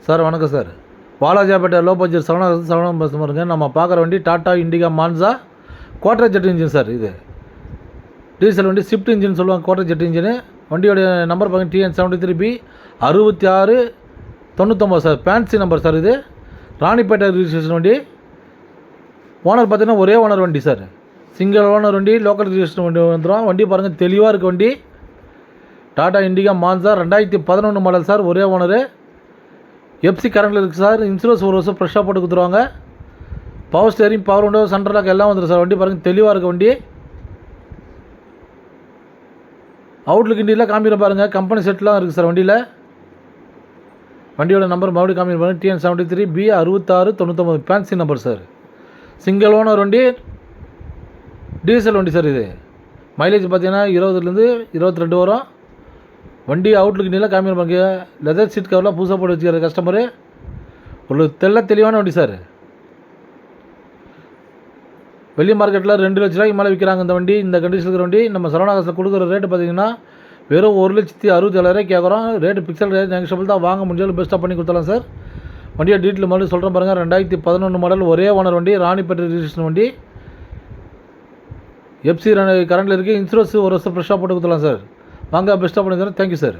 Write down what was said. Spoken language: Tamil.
சார் வணக்கம் sir. Walajapet low budget Saravana bus பாருங்க. நம்ம பார்க்குற வண்டி Tata Indica Manza Quadrajet engine sir. இது டீசல் வண்டி ஸ்விஃப்ட் இன்ஜின் சொல்லுவாங்க, குவார்டர் ஜெட் இன்ஜின். வண்டியோடைய நம்பர் பார்த்தீங்கன்னா TN73B 6699 sir. Fancy number sir. இது ராணிப்பேட்டை ரிஜிஸ்ட்ரேஷன் வண்டி. ஓனர் பார்த்தீங்கன்னா ஒரே ஓனர் வண்டி சார். சிங்கிள் ஓனர் வண்டி, லோக்கல் ரிஜிஸ்ட்ரேஷன் வண்டி வந்துடும். வண்டி பாருங்கள், தெளிவாக இருக்க வண்டி. Tata Indica Manza 2011 model sir. ஒரே ஓனரு. எஃப்சி கரண்டில் இருக்குது சார். இன்சூரன்ஸ் ஒரு வருஷம் ஃப்ரெஷ்ஷாக போட்டு கொடுத்துருவாங்க. Power steering, power window, central lock எல்லாம் வந்துடும் சார். வண்டி பாருங்கள், தெளிவாக இருக்க வண்டி. அவுட்லுக் இண்டியில் காமிக்கிற பாருங்கள், கம்பெனி செட்லாம் இருக்குது சார் வண்டியில். வண்டியோட நம்பர் மறுபடியும் காமிக்கிற பாருங்கள், TN73B 6699 fancy number sir. Single owner வண்டி, டீசல் வண்டி சார். இது மைலேஜ் பார்த்தீங்கன்னா 20லேருந்து 22 வரும். வண்டி அவுட்லுக் இண்டியில் காமிக்கிற பாருங்க, லெதர் சீட் கவர்லாம் புதுசாக போட்டு வச்சுக்கிற கஸ்டமரு. ஒரு தெளிவான வண்டி சார். வெளி மார்க்கெட்டில் 2 லட்ச ரூபாய்க்கு மேலே விற்கிறாங்க இந்த வண்டி. இந்த கண்டிஷன் இருக்கிற வண்டி நம்ம சரவணாகாசில் கொடுக்குற ரேட்டு பார்த்தீங்கன்னா வெறும் 1,67,000 கேட்குறோம். ரேட்டு பிக்சல் ரேட் நெக்ஸ்டபிள் தான். வாங்க முடிஞ்சாலும் பெஸ்ட்டாக பண்ணி கொடுத்தலாம் சார். வண்டியை டீட்டெயில் மறுபடியும் சொல்கிறேன் பாருங்கள். 2011 மாடல், ஒரே ஓனர் வண்டி, ராணிப்பேட்டை ரிஜிஸ்ட்ரேஷன் வண்டி. எஃப்சி கரண்டில் இருக்குது. இன்சூரன்ஸ் ஒரு வருஷம் ஃப்ரெஷ்ஷாக போட்டு கொடுத்துலாம் சார். வாங்க பெஸ்ட்டாக பண்ணி தரேன். Thank you sir.